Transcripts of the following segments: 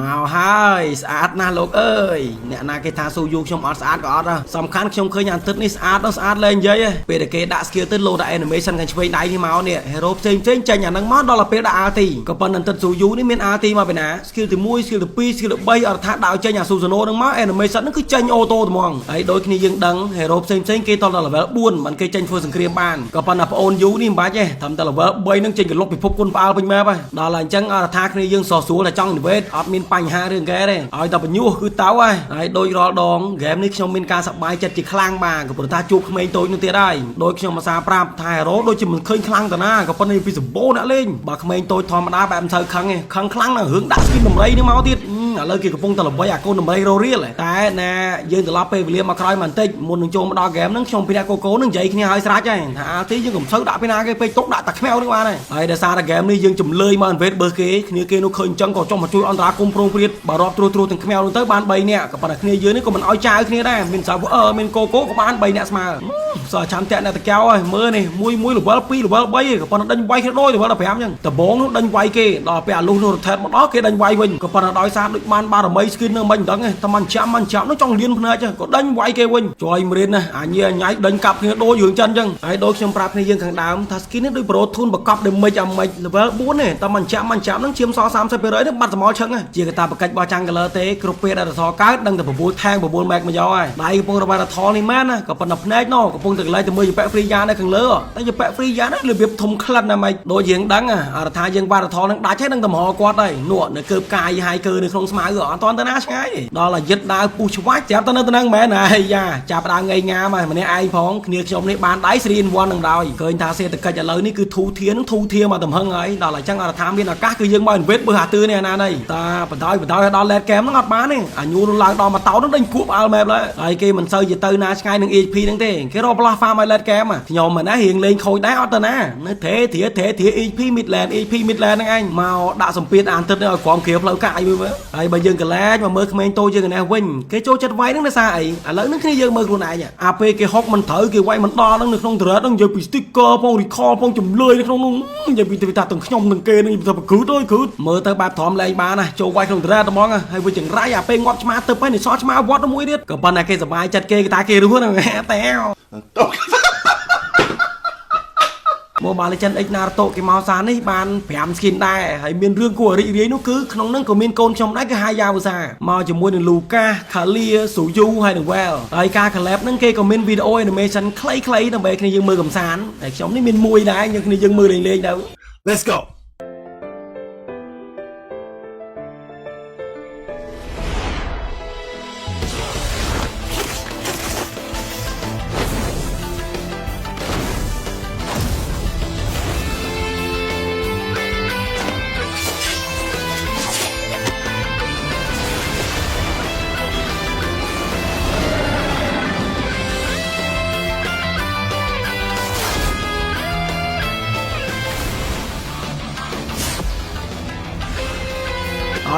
mau hai saat na lộc ơi nè na cái tha su du trong art saat có đó sầm khăn trong khơi nhàn tít ní saat lên dây về để cái đã skill tít lô đã animation cái chơi đáy như máu nè hero trên tranh nhà năng mót đó là pe đã AT có phần năng tít su du ní miền AT mà bên á skill từ mũi skill từ pi skill từ bay ở thang đạo chơi nhà Susanoo năng mót animation nó cứ tranh ô tô tụi mong ấy đôi khi dừng đắng hero trên cái to là vẽ buồn mình cái tranh phơi sừng kriam ban có phần là ôn du ní bá chứ thầm ta là vẽ bay năng tranh cái lốc bị phúc quân bao bên mẹ bay đó là tranh ở thang khi dừng sò xuống là trong vết admin panh hai đường cái đây ở tập nhu cứ táo ai đấy đôi đó đón game nick trong bên ca sập bài chật chỉ khlang bà của ta chụp mấy tôi như thế đây đôi trong mà xa pram thay đó đôi chỉ mình khơi khlang tờ na có phần này vì bố đã lên bà mấy tôi thò mà đá bạn thời khăng là hướng đã skin đầm đấy nó máu tiết ở lời kia của phong tờ là với cô đầm đấy rồi riết lại tại nè dương từ lóp về liam mà coi màn tích một đường chung mà đo game nó trong pina cố nó vậy kia hơi sát chứ hả tí dương cũng xấu đã pina cái tốt đã tặc mèo đi qua này đây đã xa là game đi dương chùm lơi mà vết bơ kế kia nó khơi chân còn trong một chui on ra cung pro biết bà rọp trôi từng mèo tới ban bay nè các bạn kia dướiនេះក៏មិនអោយចៅគ្នាដែរមានសាវមានកូកូក៏បាន3អ្នកស្មើសើចាំតាក់អ្នកតកៅហើយមើលនេះមួយ level 2 level 3ក៏ប៉ុន្តែដេញវាយគ្នាដូច level 15អញ្ចឹងដំបងនោះដេញវាយគេដល់ពេលអាលុះនោះរថេតមកដល់គេដេញវាយវិញក៏ប៉ុន្តែដោយសារដូចបានបារមី skin នឹងមិនដឹងទេតែមិនចាំនោះចង់លៀនភ្នែកក៏ដេញវាយគេវិញជួយមរៀនណាអាញ៉ៃដេញកាប់គ្នាដូចរឿងចិនអញ្ចឹងហើយដូចខ្ញុំប្រាប់គ្នាយើងខាងដើមថា skin នេះដូច pro tune បកប់ damage អាមិច level 4ទេតែមិនចាំនឹងឈាមស 30% នេះបាត់សមល់ឈឹងជាកតាបកិច្ចរបស់ចាំងកលទេគ្រប់ពេលដែលរថកើតដឹងតែ9ថែង9 meg មកយកហើយដៃកំពុងរបារថនេះមែនណាក៏ប៉ុន្តែភ្នែកណោកំពុងតែកន្លែងទៅមើលយប៉ែ free យ៉ានៅខាងលើតែយប៉ែ free យ៉ានេះរបៀបធំក្លិនណាមិនដូចយើងដឹងអរថាយើងបារថនឹងដាច់ហើយនឹងតម្រគាត់ហើយនោះនៅកើបកាយហើយកើនៅក្នុងស្មៅអត់តទៅណាឆ្ងាយដល់តែយិតដើរពុះឆ្វាច់ត្រាប់ទៅនៅទៅនឹងមែនហើយយ៉ាចាប់ដើរងៃងាមហើយម្នាក់ឯងផងគ្នាខ្ញុំនេះបានដៃ3 in 1នឹងដោយឃើញថាសេដ្ឋកិច្ចឥឡូវនេះគឺធូធានឹងធូធាមកតំហឹងហើយដល់អញ្ចឹងអរថាមានឱកាសគឺយើងមក invest បើអាទឿនេះណានេះតាបណ្ដោយដល់ late game ហ្នឹងអត់បានទេអាញូនឹងឡើងដល់មកតោនឹងដេញគួបអល់មែបហើយគេមិនសូវទៅណាឆ្ងាយនឹង HP ហ្នឹងទេគេរកផ្លាស់ farm ឲ្យ late game ខ្ញុំមិនណារៀងលេងខូចដែរអត់ទៅណានៅធេ HP midland ហ្នឹងឯងមកដាក់សម្ពាធអានទឹកនេះឲ្យក្រំគ្រាផ្លូវកាយមើលហើយបើយើងកលែងមកមើលក្មេងតូចយើងនេះវិញគេចូលចិត្តវាយហ្នឹងដោយសារអីឥឡូវហ្នឹងគ្នាយើងមើលខ្លួនឯងអាពេលគេហុកមិនត្រូវគេវាយមិនដល់ហ្នឹងនៅក្នុង turret ហ្នឹងនិយាយពី sticker ផង recall ផងចំលឿយនៅក្នុងនោះនិយាយពីថាទាំងខ្ញុំទាំងគេនឹងទៅប្រគូតអើយមើលទៅបែបធំលេងបានណាចូលវាយក្នុង turret ហ្មងហើយវាចង្រៃអាពេលងាប់ឆ្មាទៅពេលនេះសល់ឆ្មាវត្តមួយទៀតក៏ប៉ុន្តែគេសប្បាយចិត្តគេថាគេរស់ហ្នឹងតែMobile Legends X Naruto គេមកសានេះបាន5 skin ដែរហើយមានរឿងគួររីករាយនោះគឺក្នុងហ្នឹងក៏មានកូនខ្ញុំដែរគឺហាយ៉ាវសាមកជាមួយនឹង Lucas Kalia Suyu ហើយនឹង Well ហើយការ collab ហ្នឹងគេក៏មាន video animation ខ្លីៗដើម្បីគ្នាយើងមើលកំសាន្តហើយខ្ញុំនេះមានមួយដែរយើងគ្នាយើងមើលលេងទៅ Let's go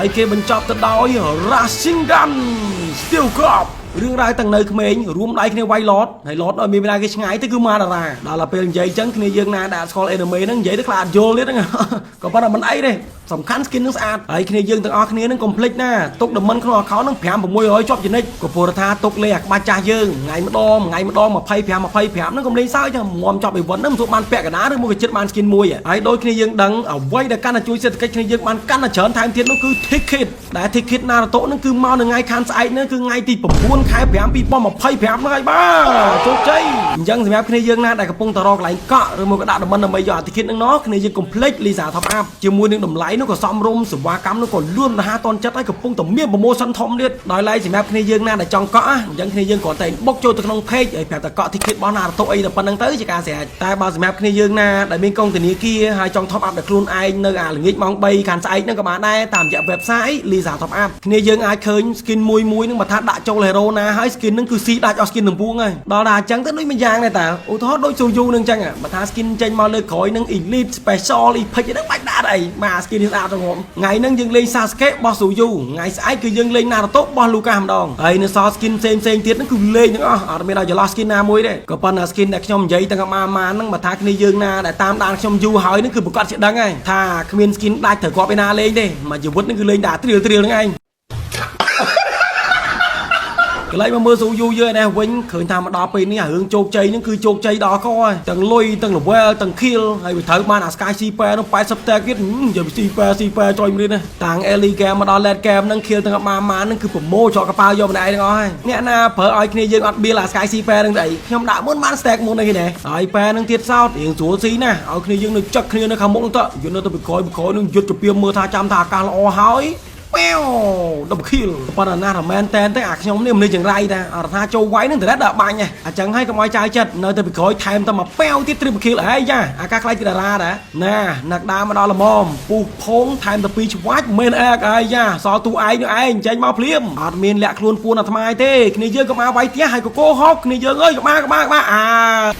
ហើយគេបញ្ចប់ទៅដោយ Rasengan Steel Cup រឿងរ៉ាវទាំងនៅក្មេងរួមដៃគ្នាវាយឡតហើយឡតឲ្យមានเวลาគេឆ្ងាយទៅគឺមកតារាដល់ពេលនិយាយអញ្ចឹងគ្នាយើងណាដែលស្គាល់ anime ហ្នឹងនិយាយទៅខ្លាចយល់ទៀតហ្នឹងក៏ប៉ុន្តែមិនអីទេសំខាន់ skin នឹងស្អាតហើយគ្នាយើងទាំងអស់គ្នានឹងកុំភ្លេចណាទុក diamond ក្នុង account នឹង 5-600 ជាប់ជានិច្ចក៏ព្រោះថាទុកលេខអាក្បាច់ចាស់យើងថ្ងៃម្ដង25ហ្នឹងកុំលេងសើចងំជាប់ event ហ្នឹងមិនបានពាក់កណ្ដាលឬមកក៏ចិត្តបាន skin មួយហើយដូចគ្នាយើងដឹងអ្វីដែលកាន់តែជួយសេដ្ឋកិច្ចគ្នាយើងបានកាន់តែច្រើនថែមទៀតនោះគឺ ticket ដែល ticket Naruto ហ្នឹងគឺមកនៅថ្ងៃខានស្អែកហ្នឹងគឺថ្ងៃទី9 ខែ 5 2025ហ្នឹងហើយបាទជោគជ័យអញ្ចឹងសម្រាប់គ្នាយើងណាដែលកំពុងតរកកន្លែងកក់ឬមកក៏ដាក់ diamond ដើម្បីយក ticket ហ្នឹងណោះគ្នាយើងកុំភ្លេច Lisa Top Up ជាមួយនឹងតម្លៃនោះក៏សមរម្យសេវាកម្មនោះក៏លឿនរហ័សទាន់ចិត្តហើយកំពុងតែមាន promotion ធំទៀតដោយឡែកសម្រាប់គ្នាយើងណាដែលចង់កក់អញ្ចឹងគ្នាយើងគ្រាន់តែបុកចូលទៅក្នុង page ហើយប្រាប់តែកក់ ticket របស់ Naruto អីតែប៉ុណ្្នឹងទៅជាការស្រេចតែបើសម្រាប់គ្នាយើងណាដែលមានកងធនាគារហើយចង់ top up ដល់ខ្លួនឯងនៅអាល្ងាចម៉ោង 3 ខាងស្អែកហ្នឹងក៏បានដែរតាមរយៈ website Lisa Top Up គ្នាយើងអាចឃើញ skin មួយហ្នឹងបើថាដាក់ចូល hero ណាហើយ skin ហ្នឹងគឺស៊ីដាច់អស់ skin ទាំងពួងហើយដល់តែអញ្ចឹងទៅដូចមួយយ៉ាងដែរតើឧទាហរណ៍ដូច Suyu ហ្នឹងអញ្ចឹងបើថា skin ចេញមកលើក្រោយហ្នឹង elite special epic ហ្នឹងបាច់ đã đây mà skin is out trong hộp ngày nâng dừng lên Sasuke boss Suyu ngày sai cứ dừng lên Naruto boss Luka hàm đòn ấy nó so skin xem tiết nó cứ lên nữa ở bên nào giờ lo skin na muối đấy có phần là skin đẹp trong giấy tăng mà nó mà thà cái dương na để tam đàn trong du hỏi nó cứ một con sẽ đắng anh thà cái skin đại thời qua bên na lên đi mà giờ vứt nó cứ lên đá triều nữa anh cái lấy mà mưa sầu du dưới này quýnh khởi tham đó pin này hướng chột cháy nó cứ chột cháy đó coi tầng lôi tầng lục tầng kill hay bị thở mà là sky super nó phải sắp tới cái giờ bị super cho mình đi này tàng eli game mà đó lên game nó kill tầng mà nó cứ promo cho cái bao vô bên này thôi nè na phở ai kia dương ăn bia là sky super đang đẩy không đã muốn bán stack muốn đây này ai pe nó thiệt sao tiền chúa xí nè ai kia dương nó chắc kia nó không muốn tợ giờ nó tôi bị khói nó giật chụp bia mưa tha trăm thà cả lo hói đập kill còn là na thằng men tên tới nhóm niệm lên chẳng ray ta ở tha châu quái nó từ đất đợt banh nha chẳng hay cái mọi trai chết nơi tôi bị khói thêm tao mà peo tiếp triple kill ấy nha các like từ ra đã nè nạc đá mà đó là mom pu phong thêm tập pi watch men ấy nha so tu ai nữa anh tranh mau phim admin lẹ luôn phu là tham ai thế kia dương có ma váy tía hay có cô hóc kia dương ơi có ma